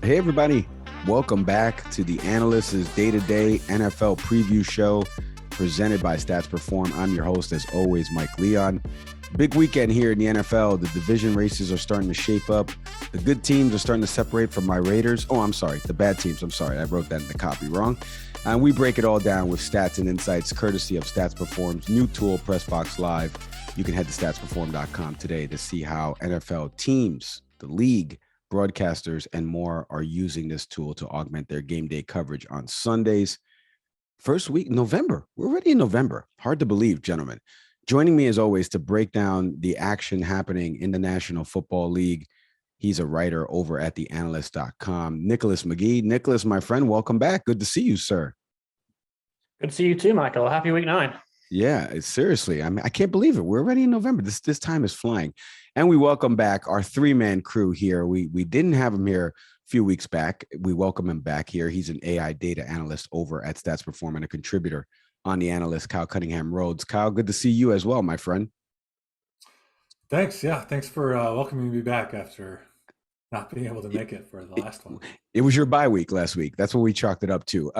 Hey, everybody. Welcome back to the Analysts' Day-to-Day NFL Preview Show presented by Stats Perform. I'm your host, as always, Mike Leon. Big weekend here in the NFL. The division races are starting to shape up. The good teams are starting to separate from my Raiders. Oh, I'm sorry. The bad teams. I'm sorry. I wrote that in the copy wrong. And we break it all down with stats and insights courtesy of Stats Perform's new tool, PressBox Live. You can head to statsperform.com today to see how NFL teams, the league, broadcasters, and more are using this tool to augment their game day coverage on Sundays. First week, November. We're already in November. Hard to believe, gentlemen. Joining me, as always, to break down the action happening in the National Football League. He's a writer over at theanalyst.com. Nicholas McGee. Nicholas, my friend, welcome back. Good to see you, sir. Good to see you too, Michael. Happy week 9. Yeah, seriously. I mean, I can't believe it. We're already in November. This time is flying. And we welcome back our three-man crew here. We didn't have him here a few weeks back. We welcome him back here. He's an AI data analyst over at Stats Perform and a contributor on the Analyst, Kyle Cunningham Rhodes. Kyle, good to see you as well, my friend. Thanks. Yeah, thanks for welcoming me back after not being able to make it for the last one. It was your bye week last week. That's what we chalked it up to.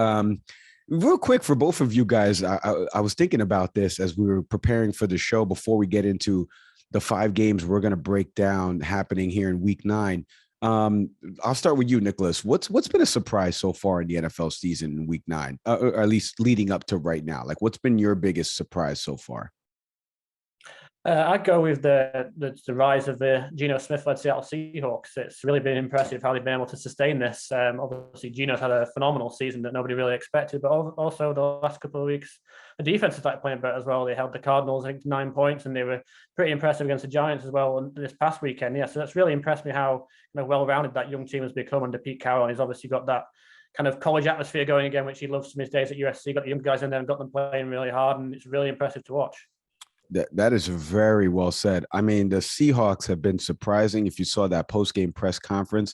Real quick for both of you guys, I was thinking about this as we were preparing for the show before we get into the 5 games we're going to break down happening here in week 9. I'll start with you, Nicholas. What's been a surprise so far in the NFL season in week 9, or at least leading up to right now? Like, what's been your biggest surprise so far? I'd go with the rise of the Geno Smith-led Seattle Seahawks. It's really been impressive how they've been able to sustain this. Obviously, Geno's had a phenomenal season that nobody really expected, but also the last couple of weeks, the defense has started playing better as well. They held the Cardinals, I think, to 9 points, and they were pretty impressive against the Giants as well this past weekend. Yeah, so that's really impressed me how well-rounded that young team has become under Pete Carroll, and he's obviously got that kind of college atmosphere going again, which he loves from his days at USC. Got the young guys in there and got them playing really hard, and it's really impressive to watch. That is very well said. I mean, the Seahawks have been surprising. If you saw that post-game press conference,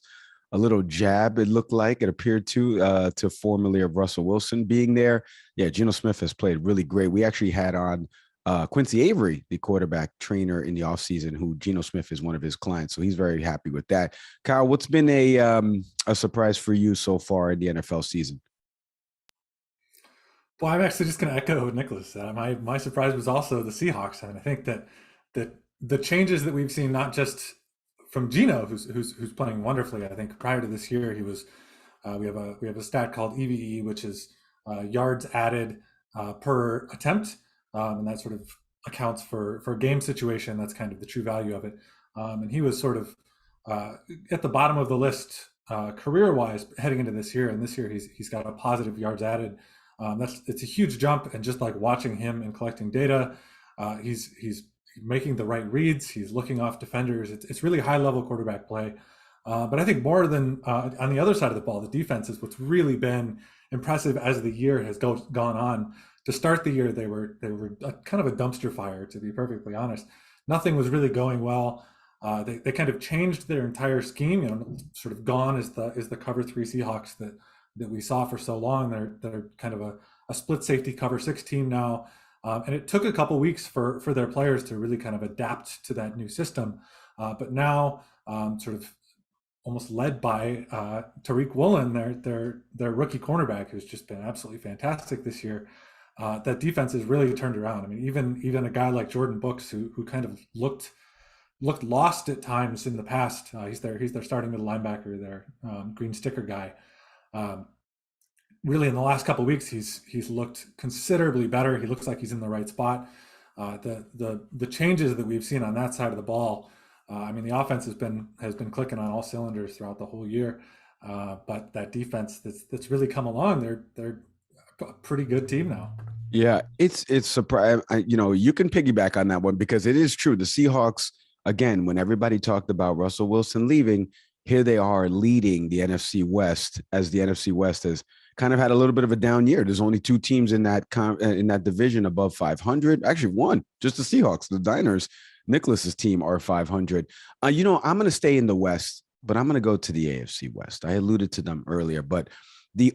a little jab, it looked like it appeared to formerly of Russell Wilson being there. Yeah, Geno Smith has played really great. We actually had on Quincy Avery, the quarterback trainer in the offseason, who Geno Smith is one of his clients. So he's very happy with that. Kyle, what's been a surprise for you so far in the NFL season? Well, I'm actually just going to echo what Nicholas said. My surprise was also the Seahawks. I mean, I think that the changes that we've seen, not just from Geno, who's playing wonderfully. I think prior to this year, he was. We have a stat called EVE, which is yards added per attempt, and that sort of accounts for game situation. That's kind of the true value of it. And he was sort of at the bottom of the list career-wise heading into this year. And this year he's got a positive yards added. It's a huge jump, and just like watching him and collecting data, he's making the right reads. He's looking off defenders. It's really high level quarterback play. But I think more than on the other side of the ball, the defense is what's really been impressive as the year has gone on. To start the year, they were kind of a dumpster fire, to be perfectly honest. Nothing was really going well. They kind of changed their entire scheme. Sort of gone is the cover 3 Seahawks that we saw for so long. They're kind of a split safety cover 6 team now. And it took a couple weeks for their players to really kind of adapt to that new system. But now sort of almost led by Tariq Woolen, their rookie cornerback, who's just been absolutely fantastic this year. That defense has really turned around. I mean, even a guy like Jordan Bucs, who kind of looked lost at times in the past. He's their starting middle linebacker, their green sticker guy. Really, in the last couple of weeks, he's looked considerably better. He looks like he's in the right spot. The changes that we've seen on that side of the ball, I mean, the offense has been clicking on all cylinders throughout the whole year. But that defense that's really come along, they're a pretty good team now. Yeah, it's surprising. You can piggyback on that one because it is true. The Seahawks, again, when everybody talked about Russell Wilson leaving, here they are leading the NFC West, as the NFC West has kind of had a little bit of a down year. There's only 2 teams in that division above 500. Actually, one, just the Seahawks. The Diners, Nicholas's team, are 500. I'm going to stay in the West, but I'm going to go to the AFC West. I alluded to them earlier, but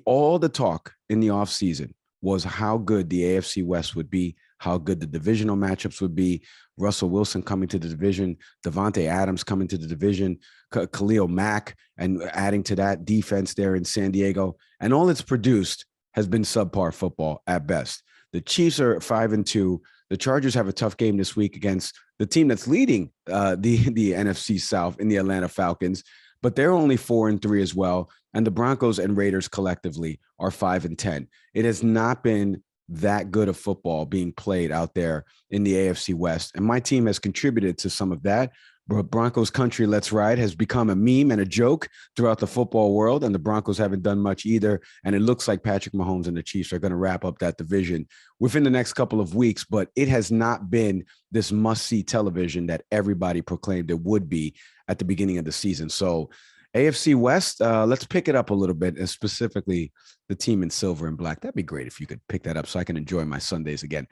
all the talk in the offseason was how good the AFC West would be, how good the divisional matchups would be. Russell Wilson coming to the division, Devontae Adams coming to the division, Khalil Mack, and adding to that defense there in San Diego. And all it's produced has been subpar football at best. The Chiefs are 5-2. The Chargers have a tough game this week against the team that's leading the NFC South in the Atlanta Falcons, but they're only 4-3 as well. And the Broncos and Raiders collectively are 5-10. It has not been that good of football being played out there in the AFC West. And my team has contributed to some of that. Broncos country, let's ride, has become a meme and a joke throughout the football world, and the Broncos haven't done much either. And it looks like Patrick Mahomes and the Chiefs are going to wrap up that division within the next couple of weeks, but it has not been this must-see television that everybody proclaimed it would be at the beginning of the season. So AFC West, let's pick it up a little bit, and specifically the team in silver and black. That'd be great if you could pick that up so I can enjoy my Sundays again.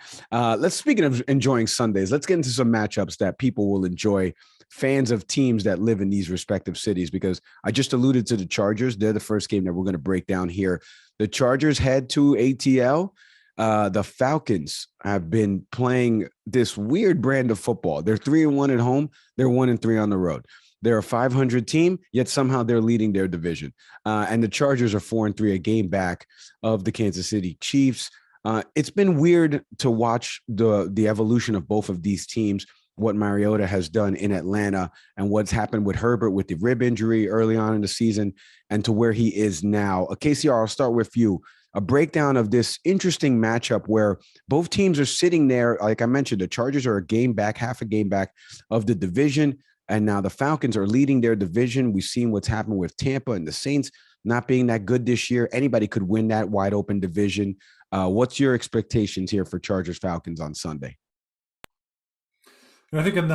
Speaking of enjoying Sundays, let's get into some matchups that people will enjoy, fans of teams that live in these respective cities, because I just alluded to the Chargers. They're the first game that we're going to break down here. The Chargers head to ATL. The Falcons have been playing this weird brand of football. They're 3-1 at home. They're 1-3 on the road. They're a 500 team, yet somehow they're leading their division. And the Chargers are 4-3, a game back of the Kansas City Chiefs. It's been weird to watch the evolution of both of these teams, what Mariota has done in Atlanta and what's happened with Herbert with the rib injury early on in the season and to where he is now. KCR, I'll start with you. A breakdown of this interesting matchup where both teams are sitting there. Like I mentioned, the Chargers are a game back, half a game back of the division. And now the Falcons are leading their division. We've seen what's happened with Tampa and the Saints not being that good this year. Anybody could win that wide open division. What's your expectations here for Chargers Falcons on Sunday? And I think in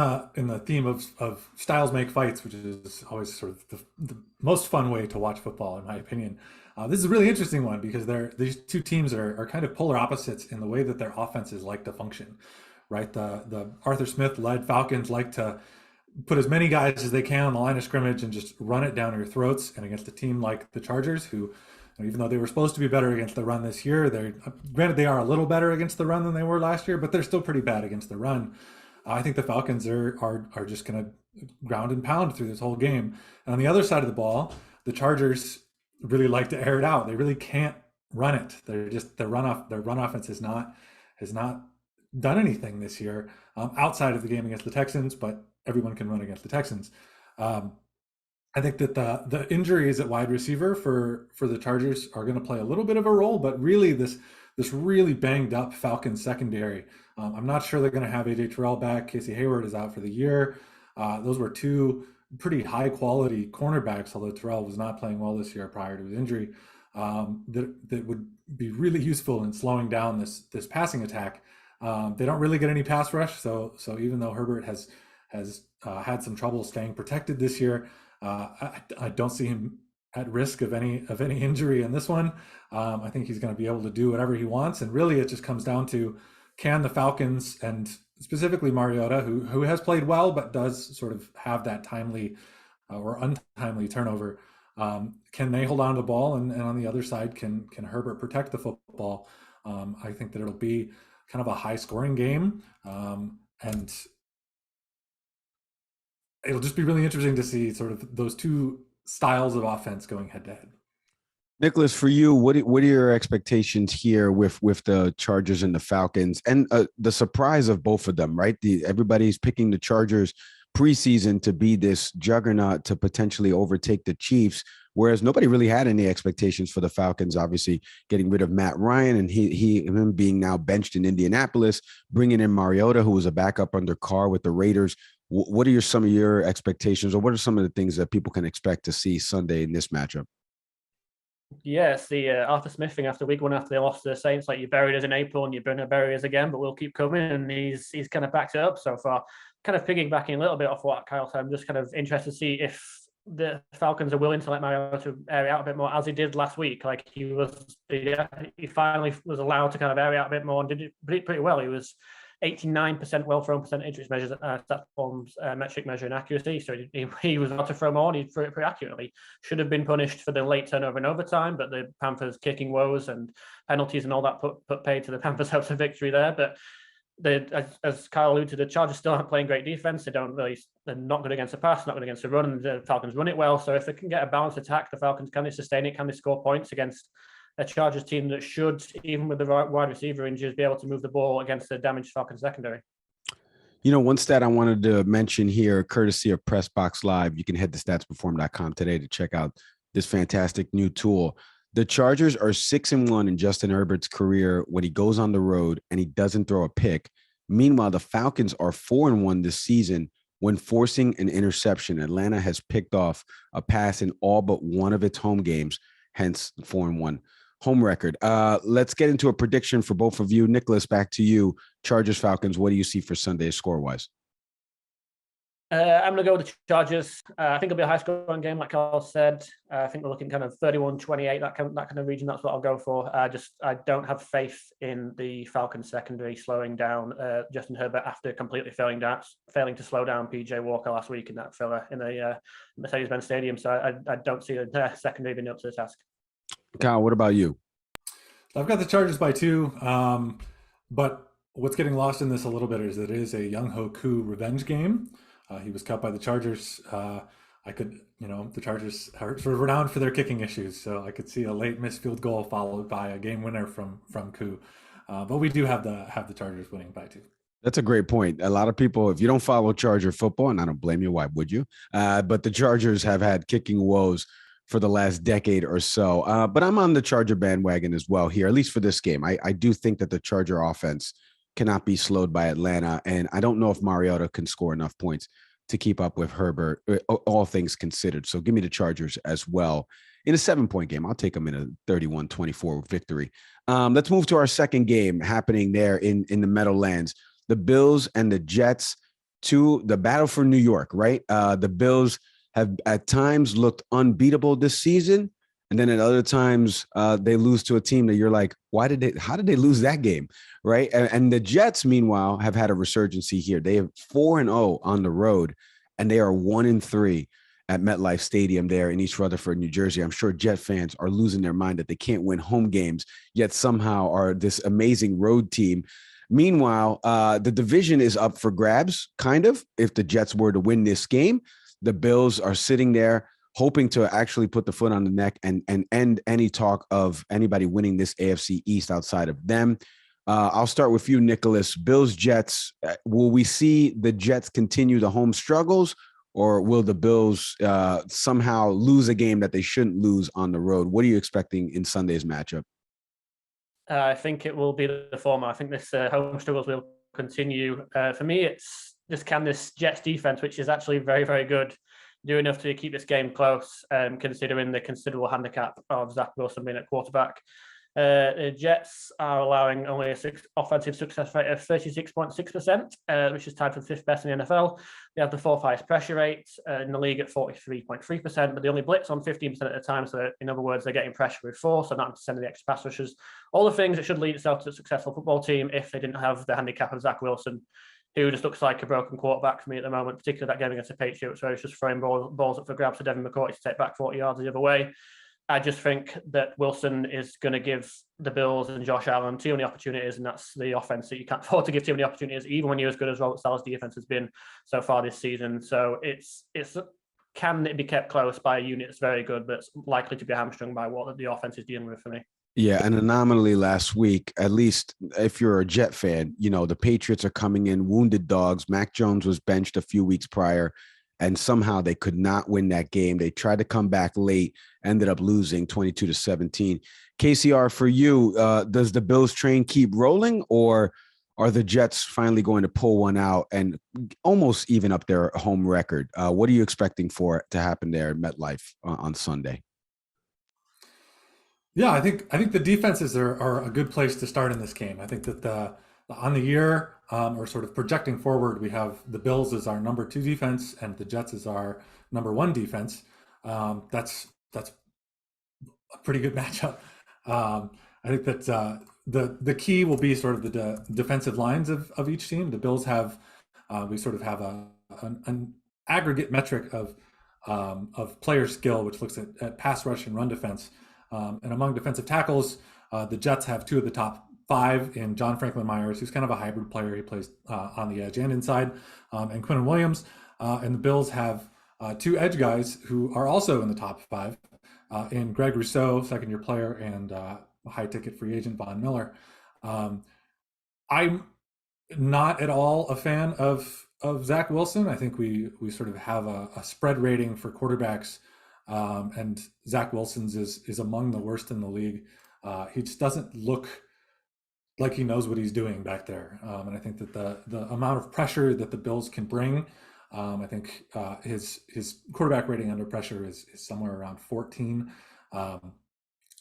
the theme of styles make fights, which is always sort of the most fun way to watch football, in my opinion, this is a really interesting one because these two teams are kind of polar opposites in the way that their offenses like to function, right? The Arthur Smith-led Falcons like to put as many guys as they can on the line of scrimmage and just run it down your throats. And against a team like the Chargers, who, even though they were supposed to be better against the run this year, granted they are a little better against the run than they were last year, but they're still pretty bad against the run. I think the Falcons are just going to ground and pound through this whole game. And on the other side of the ball, the Chargers really like to air it out. They really can't run it. Their run offense has not done anything this year outside of the game against the Texans, but everyone can run against the Texans. I think that the injuries at wide receiver for the Chargers are going to play a little bit of a role, but really this really banged up Falcons secondary. I'm not sure they're going to have AJ Terrell back. Casey Hayward is out for the year. Those were two pretty high quality cornerbacks, although Terrell was not playing well this year prior to his injury. That would be really useful in slowing down this passing attack. They don't really get any pass rush, so even though Herbert has had some trouble staying protected this year, I don't see him at risk of any injury in this one. I think he's going to be able to do whatever he wants, and really it just comes down to, can the Falcons, and specifically Mariota, who has played well but does sort of have that timely or untimely turnover, can they hold on to the ball, and on the other side, can Herbert protect the football? I think that it'll be kind of a high scoring game, and it'll just be really interesting to see sort of those two styles of offense going head to head. Nicholas, for you, what are your expectations here with the Chargers and the Falcons, and the surprise of both of them, right? Everybody's picking the Chargers preseason to be this juggernaut to potentially overtake the Chiefs, whereas nobody really had any expectations for the Falcons, obviously getting rid of Matt Ryan and him being now benched in Indianapolis, bringing in Mariota, who was a backup under Carr with the Raiders. What are some of your expectations, or what are some of the things that people can expect to see Sunday in this matchup? Yes, the Arthur Smith thing after week one, after they lost to the Saints, like, you buried us in April and you're going to bury us again, but we'll keep coming, and he's kind of backed it up so far. Kind of piggybacking a little bit off what Kyle said, I'm just kind of interested to see if the Falcons are willing to let Mariota air it out a bit more, as he did last week. Like, he finally was allowed to kind of air it out a bit more and did it pretty well. He was 89% well thrown percentage, which measures StatForm's metric measure in accuracy. So he was about to throw more, and he threw it pretty accurately. Should have been punished for the late turnover in overtime, but the Panthers kicking woes and penalties and all that put paid to the Panthers' hopes of victory there. But as Kyle alluded to, the Chargers still aren't playing great defense. They're not good against the pass, not good against the run, and the Falcons run it well. So if they can get a balanced attack, the Falcons, can they sustain it? Can they score points against a Chargers team that should, even with the wide receiver injuries, be able to move the ball against the damaged Falcons secondary? One stat I wanted to mention here, courtesy of PressBox Live, you can head to statsperform.com today to check out this fantastic new tool. The Chargers are 6-1 in Justin Herbert's career when he goes on the road and he doesn't throw a pick. Meanwhile, the Falcons are 4-1 this season when forcing an interception. Atlanta has picked off a pass in all but one of its home games, hence 4-1 home record. Let's get into a prediction for both of you. Nicholas, back to you. Chargers, Falcons, what do you see for Sunday score-wise? I'm going to go with the Chargers. I think it'll be a high-scoring game, like Carl said. I think we're looking kind of 31-28, that kind of region. That's what I'll go for. I don't have faith in the Falcons secondary slowing down Justin Herbert after completely failing to slow down PJ Walker last week in that filler in the Mercedes-Benz Stadium. So I don't see the secondary being up to the task. Kyle, what about you? I've got the Chargers by 2, but what's getting lost in this a little bit is that it is a Young-Ho Koo revenge game. He was cut by the Chargers. The Chargers are sort of renowned for their kicking issues, so I could see a late missed field goal followed by a game winner from Koo. But we do have the Chargers winning by 2. That's a great point. A lot of people, if you don't follow Charger football, and I don't blame you, why would you? But the Chargers have had kicking woes for the last decade or so. But I'm on the Charger bandwagon as well here, at least for this game. I do think that the Charger offense cannot be slowed by Atlanta, and I don't know if Mariota can score enough points to keep up with Herbert, all things considered. So give me the Chargers as well. In a 7-point game, I'll take them in a 31-24 victory. Let's move to our second game happening there in the Meadowlands. The Bills and the Jets, to the battle for New York, right? The Bills have at times looked unbeatable this season, and then at other times they lose to a team that you're like, how did they lose that game, right? And the Jets, meanwhile, have had a resurgency here. They have 4-0 on the road, and they are 1-3 at MetLife Stadium there in East Rutherford, New Jersey. I'm sure Jet fans are losing their mind that they can't win home games, yet somehow are this amazing road team. Meanwhile, the division is up for grabs, kind of, if the Jets were to win this game. The Bills are sitting there hoping to actually put the foot on the neck and end any talk of anybody winning this AFC East outside of them. I'll start with you, Nicholas. Bills, Jets. Will we see the Jets continue the home struggles, or will the Bills somehow lose a game that they shouldn't lose on the road? What are you expecting in Sunday's matchup? I think it will be the former. I think this home struggles will continue. For me, it's just, can this Jets defense, which is actually very, very good, do enough to keep this game close, considering the considerable handicap of Zach Wilson being at quarterback. The Jets are allowing only a offensive success rate of 36.6%, which is tied for the 5th best in the NFL. They have the 4th highest pressure rate in the league at 43.3%, but they only blitz on 15% at the time. So in other words, they're getting pressure with force, so not sending the extra pass rushers. All the things that should lead itself to a successful football team if they didn't have the handicap of Zach Wilson, who just looks like a broken quarterback for me at the moment, particularly that game against the Patriots, where he's just throwing balls up for grabs for Devin McCourty to take back 40 yards the other way. I just think that Wilson is going to give the Bills and Josh Allen too many opportunities, and that's the offense that you can't afford to give too many opportunities, even when you're as good as Robert Saleh's defense has been so far this season. So it's can it be kept close by a unit that's very good, but it's likely to be hamstrung by what the offense is dealing with for me. Yeah, an anomaly last week, at least if you're a Jet fan, the Patriots are coming in wounded dogs. Mac Jones was benched a few weeks prior, and somehow they could not win that game. They tried to come back late, ended up losing 22-17. KCR, for you, does the Bills train keep rolling, or are the Jets finally going to pull one out and almost even up their home record? What are you expecting for it to happen there at MetLife on Sunday? Yeah, I think the defenses are a good place to start in this game. I think that on the year, or sort of projecting forward, we have the Bills as our number 2 defense and the Jets as our number 1 defense. That's a pretty good matchup. I think that the key will be sort of the defensive lines of each team. The Bills have we sort of have an aggregate metric of player skill, which looks at pass rush and run defense. And among defensive tackles, the Jets have 2 of the top 5 in John Franklin Myers, who's kind of a hybrid player. He plays on the edge and inside, and Quinnen Williams. And the Bills have 2 edge guys who are also in the top 5 in Greg Rousseau, second-year player, and high-ticket free agent Von Miller. I'm not at all a fan of Zach Wilson. I think we sort of have a spread rating for quarterbacks, and Zach Wilson's is among the worst in the league. He just doesn't look like he knows what he's doing back there. And I think that the amount of pressure that the Bills can bring, I think his quarterback rating under pressure is somewhere around 14.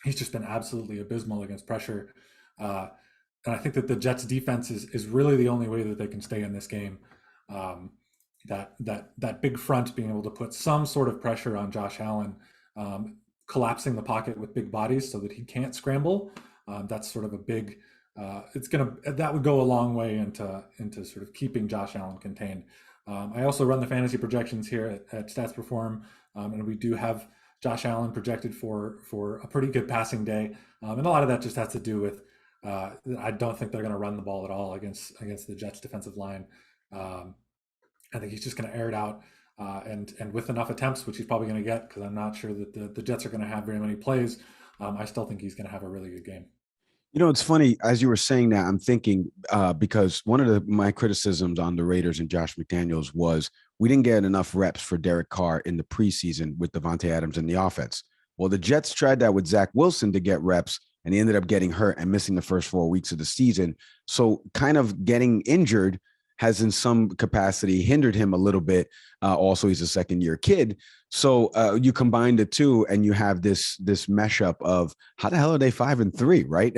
He's just been absolutely abysmal against pressure. And I think that the Jets defense is really the only way that they can stay in this game. That big front being able to put some sort of pressure on Josh Allen, collapsing the pocket with big bodies so that he can't scramble. That's sort of a big, that would go a long way into sort of keeping Josh Allen contained. I also run the fantasy projections here at Stats Perform, and we do have Josh Allen projected for a pretty good passing day. And a lot of that just has to do with, I don't think they're going to run the ball at all against the Jets defensive line. I think he's just going to air it out, and with enough attempts, which he's probably going to get, because I'm not sure that the Jets are going to have very many plays. I still think he's going to have a really good game. You know, it's funny, as you were saying that, I'm thinking, because one of my criticisms on the Raiders and Josh McDaniels was we didn't get enough reps for Derek Carr in the preseason with Devontae Adams in the offense. Well, the Jets tried that with Zach Wilson to get reps, and he ended up getting hurt and missing the first 4 weeks of the season. So kind of getting injured has in some capacity hindered him a little bit. Also, he's a second-year kid. So you combine the two and you have this mesh-up of how the hell are they 5-3, right?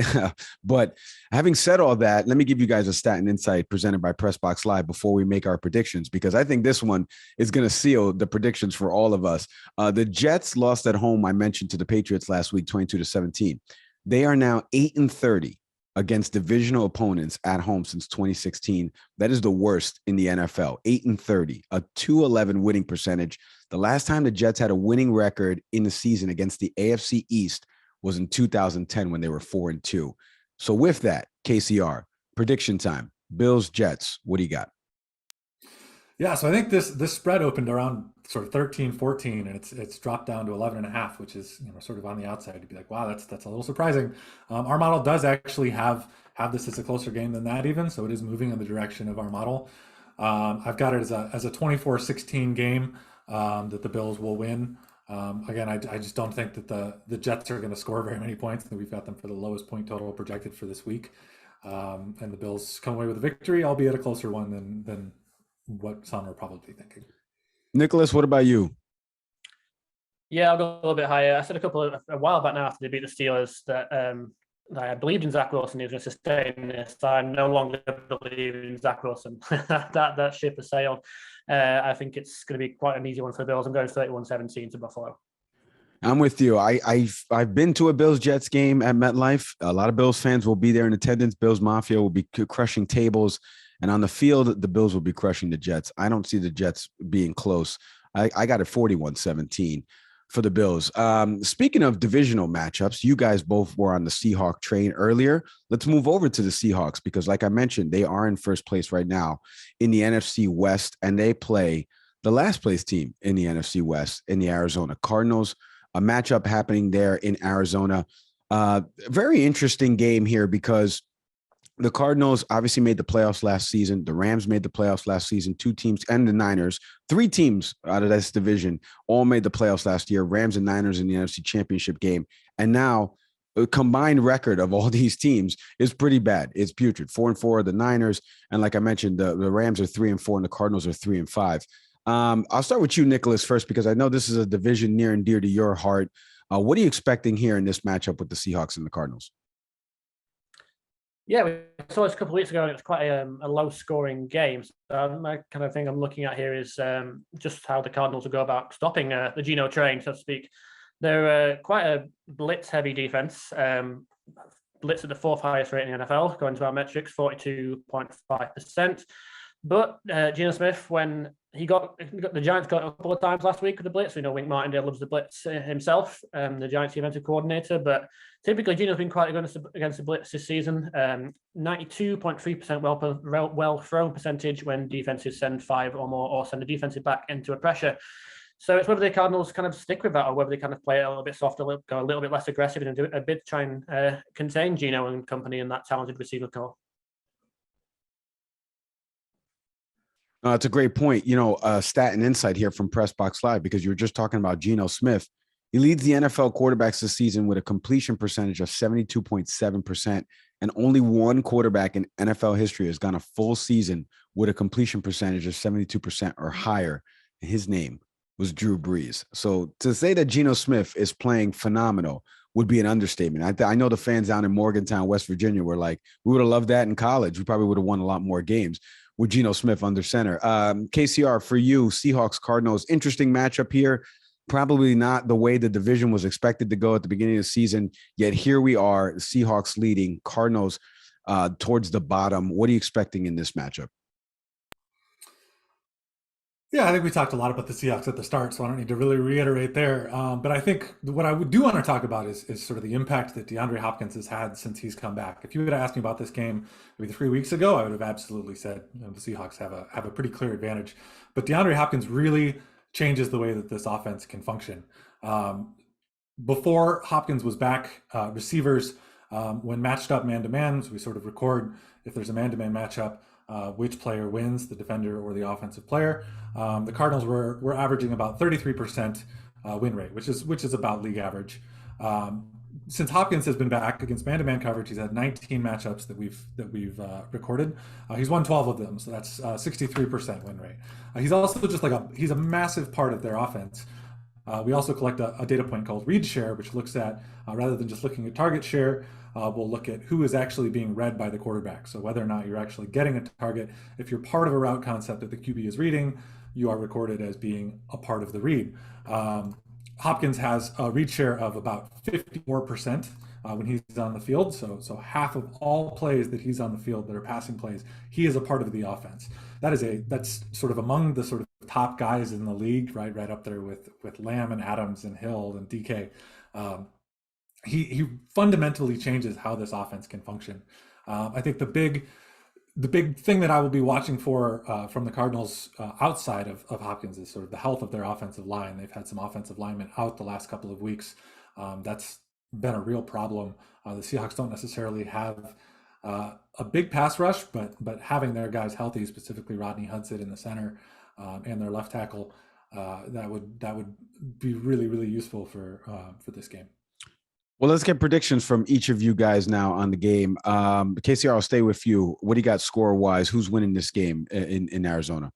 But having said all that, let me give you guys a stat and insight presented by PressBox Live before we make our predictions, because I think this one is going to seal the predictions for all of us. The Jets lost at home, I mentioned, to the Patriots last week, 22-17. They are now 8-30 against divisional opponents at home since 2016. That is the worst in the NFL. 8-30, a 211 winning percentage. The last time the Jets had a winning record in the season against the AFC East was in 2010 when they were 4-2. So with that, KCR, prediction time. Bills, Jets, what do you got? Yeah, so I think this spread opened around sort of 13-14, and it's dropped down to 11.5, which is, sort of on the outside to be like, wow, that's a little surprising. Our model does actually have this as a closer game than that even, so it is moving in the direction of our model. I've got it as a 24-16 game that the Bills will win. Again, I just don't think that the Jets are going to score very many points. We've got them for the lowest point total projected for this week, and the Bills come away with a victory, albeit a closer one than what some are probably thinking. Nicholas, what about you? Yeah, I'll go a little bit higher. I said a while back now after they beat the Steelers that I believed in Zach Wilson. He was going to sustain this. I no longer believe in Zach Wilson. that ship has sailed. I think it's going to be quite an easy one for the Bills. I'm going 31-17 to Buffalo. I'm with you. I've been to a Bills-Jets game at MetLife. A lot of Bills fans will be there in attendance. Bills Mafia will be crushing tables. And on the field, the Bills will be crushing the Jets. I don't see the Jets being close. I got it 41-17 for the Bills. Speaking of divisional matchups, you guys both were on the Seahawk train earlier. Let's move over to the Seahawks because, like I mentioned, they are in first place right now in the NFC West, and they play the last place team in the NFC West in the Arizona Cardinals. A matchup happening there in Arizona. Very interesting game here because the Cardinals obviously made the playoffs last season. The Rams made the playoffs last season. 2 teams and the Niners, 3 teams out of this division all made the playoffs last year. Rams and Niners in the NFC Championship game. And now a combined record of all these teams is pretty bad. It's putrid. 4-4 the Niners. And like I mentioned, the Rams are 3-4 and the Cardinals are 3-5. I'll start with you, Nicholas, first, because I know this is a division near and dear to your heart. What are you expecting here in this matchup with the Seahawks and the Cardinals? Yeah, we saw this a couple of weeks ago, and it was quite a low-scoring game. So my kind of thing I'm looking at here is just how the Cardinals will go about stopping the Geno train, so to speak. They're quite a blitz-heavy defense. Blitz at the 4th highest rate in the NFL, according to our metrics, 42.5%. But Geno Smith, when the Giants got a couple of times last week with the blitz. We know Wink Martindale loves the blitz himself, the Giants defensive coordinator. But typically, Gino's been quite good against the blitz this season. 92.3% well thrown percentage when defenses send 5 or more or send a defensive back into a pressure. So it's whether the Cardinals kind of stick with that or whether they kind of play it a little bit softer, go a little bit less aggressive and do a bit to try and contain Gino and company and that talented receiver core. It's a great point. Stat and insight here from Press Box Live, because you were just talking about Geno Smith. He leads the NFL quarterbacks this season with a completion percentage of 72.7%, and only one quarterback in NFL history has gone a full season with a completion percentage of 72% or higher. And his name was Drew Brees. So to say that Geno Smith is playing phenomenal would be an understatement. I know the fans down in Morgantown, West Virginia were like, we would have loved that in college. We probably would have won a lot more games with Geno Smith under center. KCR, for you, Seahawks, Cardinals, interesting matchup here. Probably not the way the division was expected to go at the beginning of the season, yet here we are, Seahawks leading, Cardinals towards the bottom. What are you expecting in this matchup? Yeah, I think we talked a lot about the Seahawks at the start, so I don't need to really reiterate there. But I think what I do want to talk about is sort of the impact that DeAndre Hopkins has had since he's come back. If you would have asked me about this game maybe 3 weeks ago, I would have absolutely said the Seahawks have a pretty clear advantage. But DeAndre Hopkins really changes the way that this offense can function. Before Hopkins was back, receivers, when matched up man-to-man, so we sort of record if there's a man-to-man matchup, which player wins, the defender or the offensive player. The Cardinals were averaging about 33% win rate, which is about league average. Since Hopkins has been back against man-to-man coverage, he's had 19 matchups that we've recorded. He's won 12 of them, so that's 63% win rate. He's also just he's a massive part of their offense. We also collect a data point called read share, which looks at, rather than just looking at target share, we'll look at who is actually being read by the quarterback. So whether or not you're actually getting a target, if you're part of a route concept that the QB is reading, you are recorded as being a part of the read. Hopkins has a read share of about 54% when he's on the field. So half of all plays that he's on the field that are passing plays, he is a part of the offense. That's sort of among the sort of top guys in the league, right up there with Lamb and Adams and Hill and DK. He fundamentally changes how this offense can function. I think the big thing that I will be watching for from the Cardinals outside of Hopkins is sort of the health of their offensive line. They've had some offensive linemen out the last couple of weeks. That's been a real problem. The Seahawks don't necessarily have a big pass rush, but having their guys healthy, specifically Rodney Hudson in the center and their left tackle, that would be really, really useful for this game. Well, let's get predictions from each of you guys now on the game. KCR, I'll stay with you. What do you got score-wise? Who's winning this game in Arizona?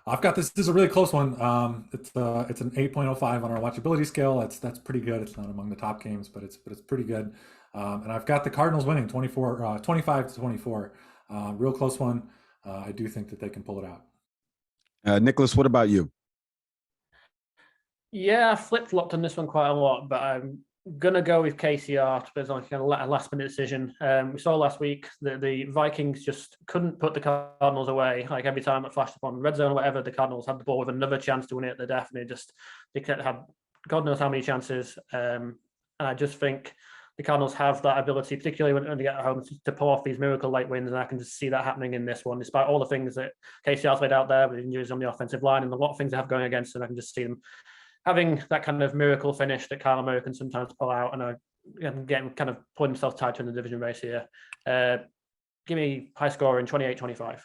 I've got this. This is a really close one. It's an 8.05 on our watchability scale. That's pretty good. It's not among the top games, but it's pretty good. And I've got the Cardinals winning 25-24. Real close one. I do think that they can pull it out. Nicholas, what about you? Yeah, I flip-flopped on this one quite a lot, but I'm going to go with KCR to be like a last-minute decision. We saw last week that the Vikings just couldn't put the Cardinals away. Like every time it flashed upon red zone or whatever, the Cardinals had the ball with another chance to win it at the death, and they had God knows how many chances. And I just think the Cardinals have that ability, particularly when they get at home, to pull off these miracle-like wins, and I can just see that happening in this one, despite all the things that KCR's laid out there with injuries on the offensive line and a lot of things they have going against them. I can just see them having that kind of miracle finish that Kyler Murray can sometimes pull out, and getting kind of pulling himself tighter in the division race here. Give me high score in 28-25.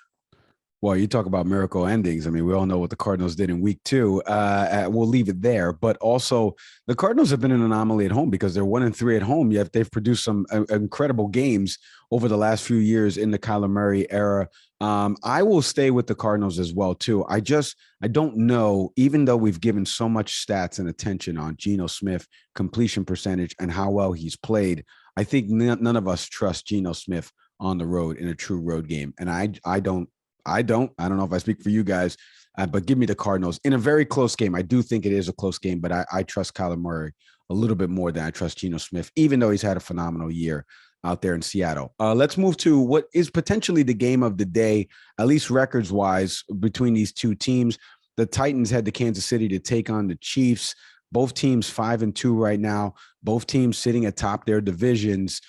Well, you talk about miracle endings. I mean, we all know what the Cardinals did in week 2. We'll leave it there. But also, the Cardinals have been an anomaly at home because they're 1-3 at home, yet they've produced some incredible games over the last few years in the Kyler Murray era. I will stay with the Cardinals as well, too. I don't know, even though we've given so much stats and attention on Geno Smith, completion percentage, and how well he's played, I think none of us trust Geno Smith on the road in a true road game. And I don't know if I speak for you guys, but give me the Cardinals in a very close game. I do think it is a close game, but I trust Kyler Murray a little bit more than I trust Geno Smith, even though he's had a phenomenal year out there in Seattle. Let's move to what is potentially the game of the day, at least records wise, between these two teams. The Titans head to Kansas City to take on the Chiefs. Both teams 5-2 right now. Both teams sitting atop their divisions.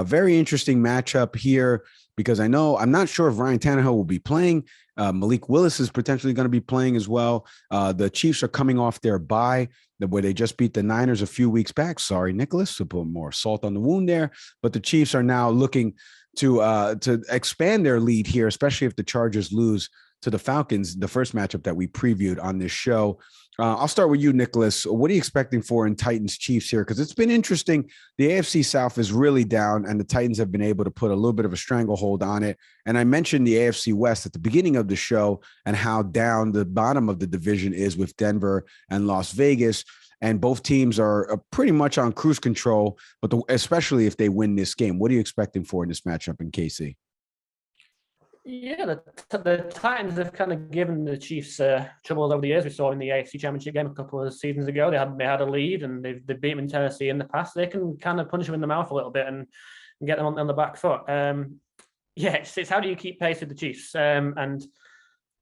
Very interesting matchup here because I'm not sure if Ryan Tannehill will be playing. Malik Willis is potentially going to be playing as well. The Chiefs are coming off their bye where they just beat the Niners a few weeks back. Sorry, Nicholas, to put more salt on the wound there. But the Chiefs are now looking to expand their lead here, especially if the Chargers lose to the Falcons, the first matchup that we previewed on this show. I'll start with you, Nicholas. What are you expecting for in Titans Chiefs here? Because it's been interesting. The AFC South is really down, and the Titans have been able to put a little bit of a stranglehold on it. And I mentioned the AFC West at the beginning of the show and how down the bottom of the division is with Denver and Las Vegas. And both teams are pretty much on cruise control, but especially if they win this game. What are you expecting for in this matchup in KC? Yeah, the Titans have kind of given the Chiefs trouble over the years. We saw in the AFC Championship game a couple of seasons ago. They had a lead and they beat them in Tennessee in the past. They can kind of punch them in the mouth a little bit and get them on the back foot. It's how do you keep pace with the Chiefs? And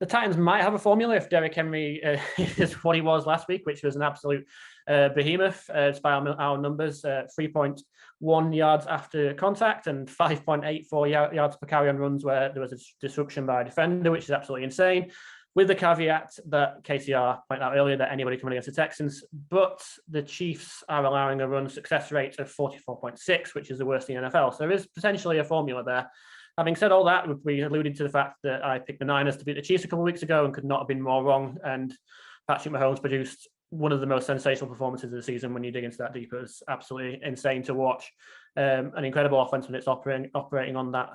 the Titans might have a formula if Derrick Henry is what he was last week, which was an absolute behemoth, by our numbers, 3.1 yards after contact and 5.84 yards per carry on runs where there was a disruption by a defender, which is absolutely insane. With the caveat that KCR pointed out earlier that anybody coming against the Texans, but the Chiefs are allowing a run success rate of 44.6, which is the worst in the NFL. So there is potentially a formula there. Having said all that, we alluded to the fact that I picked the Niners to beat the Chiefs a couple of weeks ago and could not have been more wrong. And Patrick Mahomes produced one of the most sensational performances of the season when you dig into that deeper. It's absolutely insane to watch. An incredible offense when it's operating on that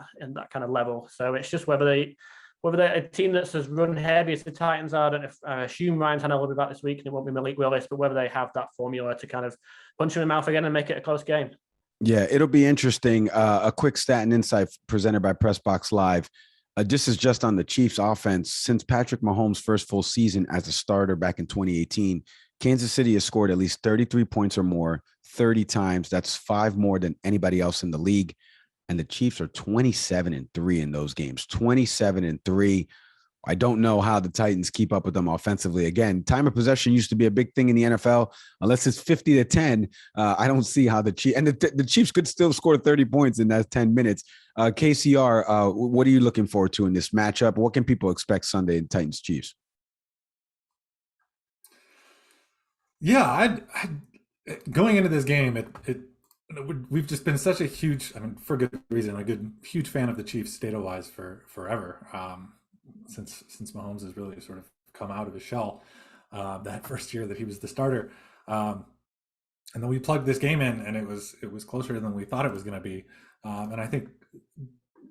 kind of level. So it's just whether they're a team that's as run heavy as the Titans are. I assume Ryan Tannehill will be back this week and it won't be Malik Willis, but whether they have that formula to kind of punch him in the mouth again and make it a close game. Yeah, it'll be interesting. A quick stat and insight presented by PressBox Live. This is just on the Chiefs offense. Since Patrick Mahomes' first full season as a starter back in 2018, Kansas City has scored at least 33 points or more 30 times. That's 5 more than anybody else in the league. And the Chiefs are 27-3 in those games, 27-3. I don't know how the Titans keep up with them offensively. Again, time of possession used to be a big thing in the NFL. Unless it's 50-10, I don't see how the Chiefs, and the Chiefs could still score 30 points in that 10 minutes. KCR, what are you looking forward to in this matchup? What can people expect Sunday in Titans Chiefs? Yeah, going into this game, we've just been such a huge, for good reason, huge fan of the Chiefs data-wise for forever. Since Mahomes has really sort of come out of his shell that first year that he was the starter. And then we plugged this game in and it was closer than we thought it was going to be. And I think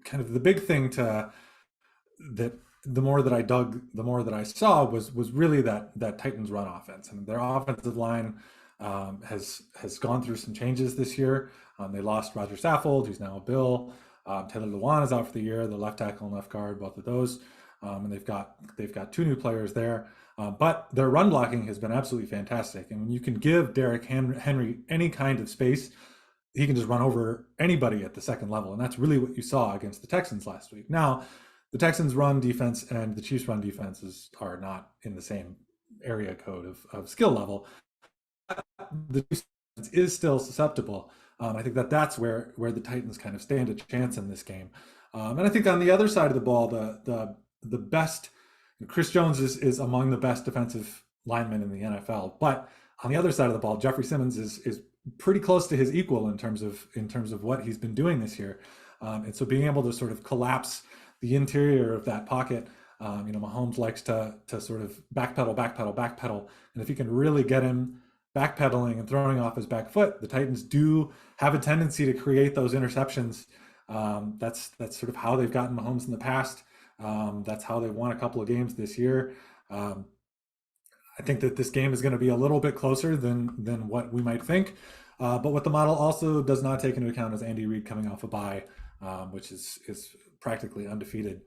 kind of the big thing that the more that I dug, the more that I saw was really that Titans run offense. And their offensive line has gone through some changes this year. They lost Roger Saffold, who's now a Bill. Taylor Lewan is out for the year, the left tackle and left guard, both of those. And they've got 2 new players there, but their run blocking has been absolutely fantastic. And when you can give Derrick Henry any kind of space, he can just run over anybody at the second level. And that's really what you saw against the Texans last week. Now, the Texans run defense and the Chiefs run defenses are not in the same area code of skill level. The defense is still susceptible. I think that's where the Titans kind of stand a chance in this game. And I think on the other side of the ball, the best, Chris Jones is among the best defensive linemen in the NFL. But on the other side of the ball, Jeffrey Simmons is pretty close to his equal in terms of what he's been doing this year. And so being able to sort of collapse the interior of that pocket, Mahomes likes to sort of backpedal. And if you can really get him backpedaling and throwing off his back foot, the Titans do have a tendency to create those interceptions. That's sort of how they've gotten Mahomes in the past. That's how they won a couple of games this year. I think that this game is going to be a little bit closer than what we might think. But what the model also does not take into account is Andy Reid coming off a bye, which is practically undefeated.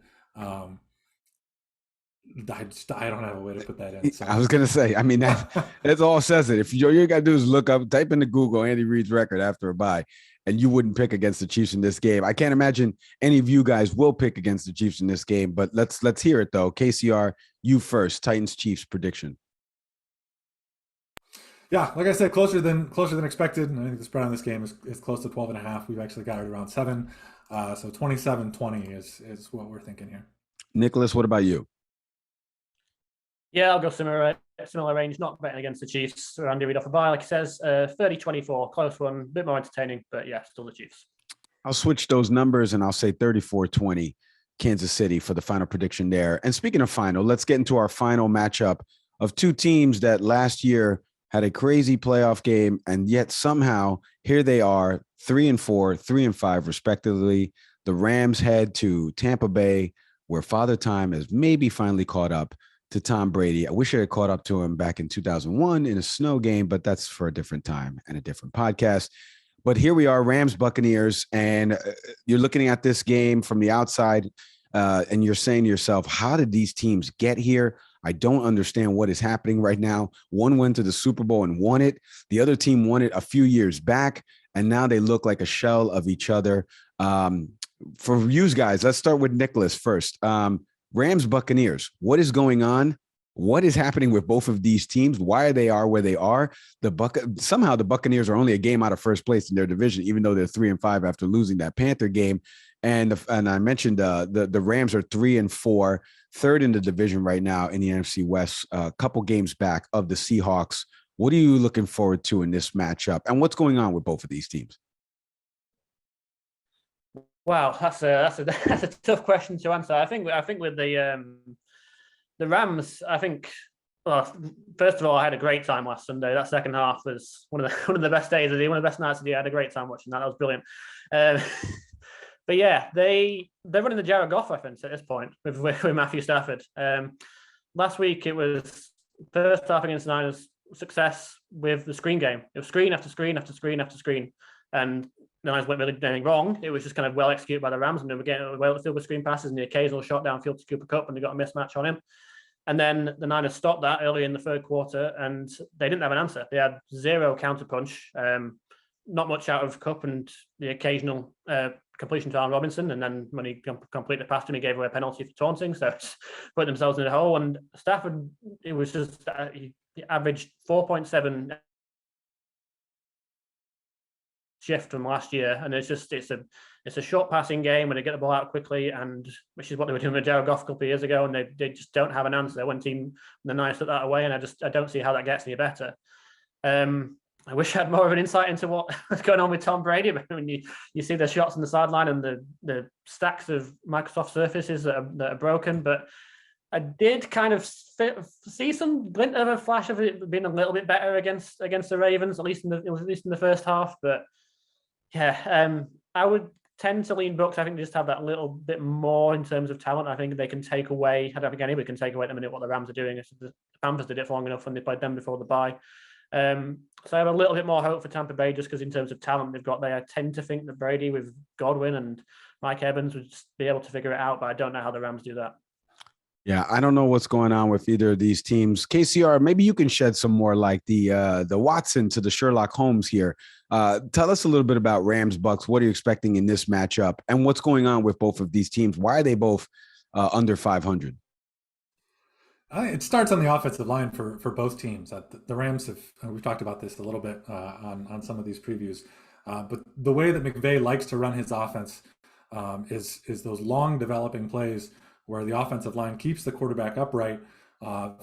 I don't have a way to put that in. So. I was gonna say, I mean, that's all says it. If you gotta do is look up, type into Google Andy Reid's record after a bye, and you wouldn't pick against the Chiefs in this game. I can't imagine any of you guys will pick against the Chiefs in this game, but let's hear it though. KCR, you first. Titans Chiefs prediction. Yeah, like I said, closer than expected. And I think the spread on this game is close to 12.5. We've actually got it around 7. So 27-20 is what we're thinking here. Nicholas, what about you? Yeah, I'll go similar range, not betting against the Chiefs. Andy Reid off a bye, like he says, 30-24, close one, a bit more entertaining, but yeah, still the Chiefs. I'll switch those numbers and I'll say 34-20 Kansas City for the final prediction there. And speaking of final, let's get into our final matchup of two teams that last year had a crazy playoff game, and yet somehow here they are, 3-4, 3-5, respectively. The Rams head to Tampa Bay, where Father Time has maybe finally caught up to Tom Brady. I wish I had caught up to him back in 2001 in a snow game, but that's for a different time and a different podcast. But here we are, Rams Buccaneers, and you're looking at this game from the outside, and you're saying to yourself, how did these teams get here? I don't understand what is happening right now. One went to the Super Bowl and won it. The other team won it a few years back, and now they look like a shell of each other. For you guys, let's start with Nicholas first. Rams Buccaneers, what is going on? What is happening with both of these teams? Why are they where they are? Somehow the Buccaneers are only a game out of first place in their division, even though they're 3-5 after losing that Panther game. And I mentioned the Rams are 3-4, third in the division right now in the NFC West, a couple games back of the Seahawks. What are you looking forward to in this matchup? And what's going on with both of these teams? Wow, that's a tough question to answer. I think with the Rams, well, first of all, I had a great time last Sunday. That second half was one of the best days of the year, one of the best nights of the year. I had a great time watching that. That was brilliant. But yeah, they're running the Jared Goff offense at this point with Matthew Stafford. Last week it was first half against the Niners, success with the screen game. It was screen after screen after screen after screen, and the Niners weren't really doing anything wrong. It was just kind of well executed by the Rams, and they were getting well filled with screen passes and the occasional shot downfield to Cooper Kupp, and they got a mismatch on him. And then the Niners stopped that early in the third quarter, and they didn't have an answer. They had zero counterpunch. Not much out of Kupp and the occasional completion to Allen Robinson, and then when he completed the pass to him, he gave away a penalty for taunting, so put themselves in a hole. And Stafford, it was just he averaged 4.7 shift from last year, and it's a short passing game when they get the ball out quickly, and which is what they were doing with Jared Goff a couple of years ago, and they just don't have an answer. One team, the Niners took that away, and I don't see how that gets any better. I wish I had more of an insight into what's going on with Tom Brady. But when you see the shots on the sideline and the stacks of Microsoft Surfaces that are broken, but I did kind of see some glint of a flash of it being a little bit better against the Ravens, at least in the first half. But yeah, I would tend to lean Bucs. I think they just have that little bit more in terms of talent. I think they can take away. I don't think anybody can take away at the minute what the Rams are doing. The Panthers did it for long enough when they played them before the bye. So I have a little bit more hope for Tampa Bay just because in terms of talent they've got there. I tend to think that Brady with Godwin and Mike Evans would just be able to figure it out, but I don't know how the Rams do that. Yeah, I don't know what's going on with either of these teams. KCR, maybe you can shed some more like the Watson to the Sherlock Holmes here. Tell us a little bit about Rams Bucs. What are you expecting in this matchup, and what's going on with both of these teams? Why are they both under 500? It starts on the offensive line for both teams. The Rams have, we've talked about this a little bit on some of these previews, but the way that McVay likes to run his offense is those long developing plays where the offensive line keeps the quarterback upright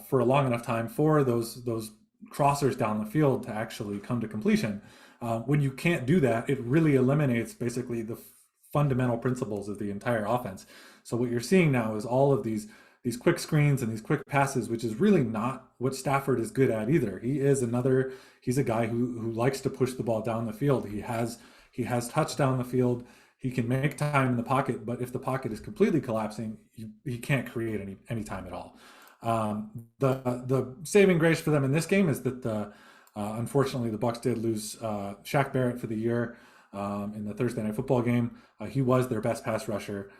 for a long enough time for those crossers down the field to actually come to completion. When you can't do that, it really eliminates basically the fundamental principles of the entire offense. So what you're seeing now is all of these quick screens and these quick passes, which is really not what Stafford is good at either. He's a guy who likes to push the ball down the field. He has touch down the field. He can make time in the pocket, but if the pocket is completely collapsing, he can't create any time at all. The saving grace for them in this game is that unfortunately the Bucs did lose Shaq Barrett for the year in the Thursday Night Football game. He was their best pass rusher.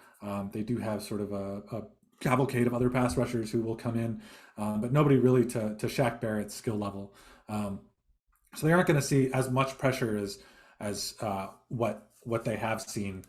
They do have sort of a cavalcade of other pass rushers who will come in, but nobody really to Shaq Barrett's skill level. So they aren't going to see as much pressure as what they have seen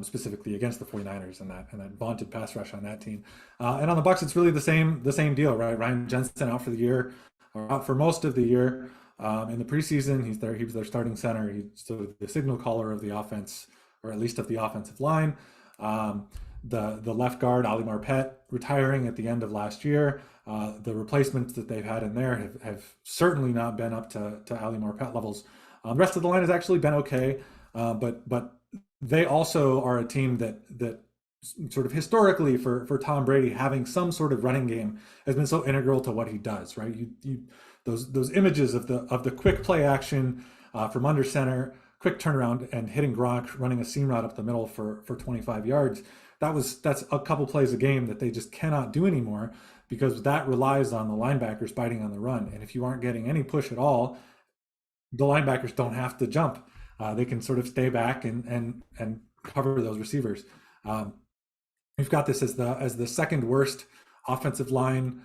specifically against the 49ers and that vaunted pass rush on that team. And on the Bucs, it's really the same deal, right? Ryan Jensen out for the year, or out for most of the year. In the preseason, he was their starting center. He's sort of the signal caller of the offense, or at least of the offensive line. The left guard, Ali Marpet, retiring at the end of last year. The replacements that they've had in there have certainly not been up to Ali Marpet levels. The rest of the line has actually been okay, but they also are a team that sort of historically for Tom Brady, having some sort of running game has been so integral to what he does, right? Those images of the quick play action from under center, quick turnaround and hitting Gronk, running a seam route up the middle for 25 yards. That's a couple plays a game that they just cannot do anymore, because that relies on the linebackers biting on the run. And if you aren't getting any push at all, the linebackers don't have to jump. They can sort of stay back and cover those receivers. We've got this as the second worst offensive line,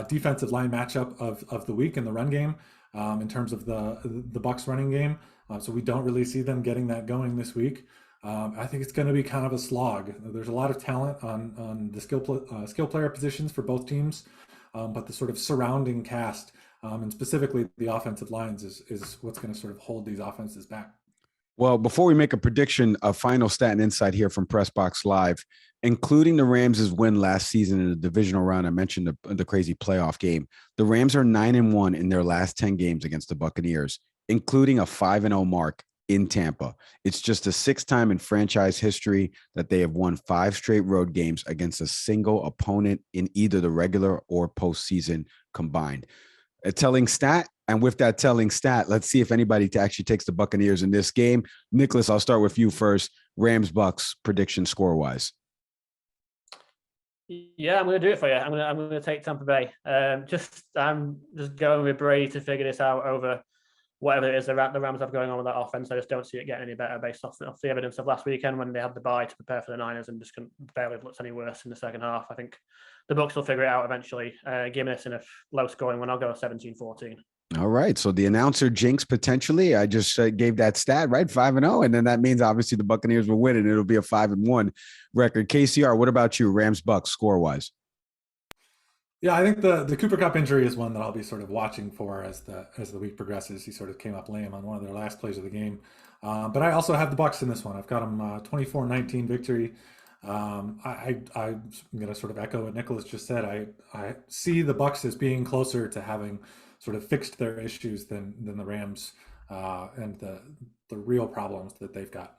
defensive line matchup of the week in the run game in terms of the Bucs running game. So we don't really see them getting that going this week. I think it's going to be kind of a slog. There's a lot of talent on the skill player positions for both teams, but the sort of surrounding cast and specifically the offensive lines is what's going to sort of hold these offenses back. Well, before we make a prediction, a final stat and insight here from PressBox Live, including the Rams' win last season in the divisional round. I mentioned the crazy playoff game. The Rams are 9-1 in their last 10 games against the Buccaneers, including a 5-0 mark in Tampa. It's just the sixth time in franchise history that they have won 5 straight road games against a single opponent in either the regular or postseason combined. A telling stat. And with that telling stat, let's see if anybody actually takes the Buccaneers in this game. Nicholas, I'll start with you first. Rams Bucs prediction score-wise. Yeah, I'm going to do it for you. I'm going to take Tampa Bay. I'm just going with Brady to figure this out over whatever it is the Rams have going on with that offense. I just don't see it getting any better based off the evidence of last weekend when they had the bye to prepare for the Niners and just barely looked any worse in the second half. I think the Bucs will figure it out eventually. Give me this in a low-scoring one. I'll go 17-14. All right. So the announcer jinx potentially. I just gave that stat, right? 5-0. And then that means obviously the Buccaneers will win and it'll be a 5-1 record. KCR, what about you? Rams Bucs score wise? Yeah, I think the Cooper Kupp injury is one that I'll be sort of watching for as the week progresses. He sort of came up lame on one of their last plays of the game. But I also have the Bucs in this one. I've got them 24-19 victory. I'm going to sort of echo what Nicholas just said. I see the Bucs as being closer to having sort of fixed their issues than the Rams and the real problems that they've got.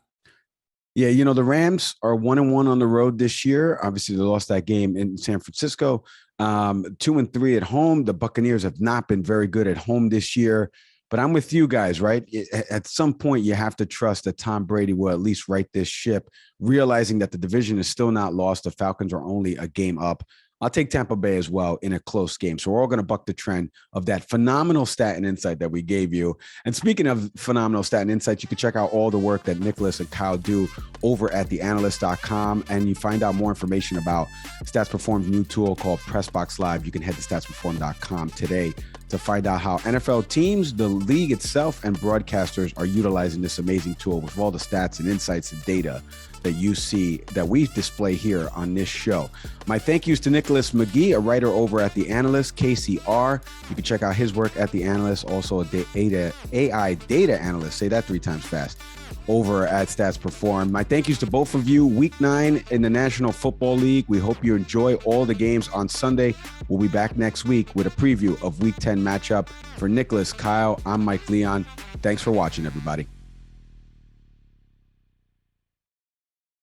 Yeah, you know, the Rams are 1-1 on the road this year. Obviously, they lost that game in San Francisco. 2-3 at home. The Buccaneers have not been very good at home this year. But I'm with you guys, right? At some point, you have to trust that Tom Brady will at least right this ship, realizing that the division is still not lost. The Falcons are only a game up. I'll take Tampa Bay as well in a close game. So we're all going to buck the trend of that phenomenal stat and insight that we gave you. And speaking of phenomenal stat and insights, you can check out all the work that Nicholas and Kyle do over at theanalyst.com. And you find out more information about Stats Perform's new tool called PressBox Live. You can head to statsperform.com today to find out how NFL teams, the league itself, and broadcasters are utilizing this amazing tool with all the stats and insights and data that you see that we display here on this show. My thank yous to Nicholas McGee, a writer over at The Analyst, KCR. You can check out his work at The Analyst, also a AI data analyst, say that 3 times fast, over at Stats Perform. My thank yous to both of you. Week 9 in the National Football League. We hope you enjoy all the games on Sunday. We'll be back next week with a preview of Week 10 matchup. For Nicholas, Kyle, I'm Mike Leon. Thanks for watching, everybody.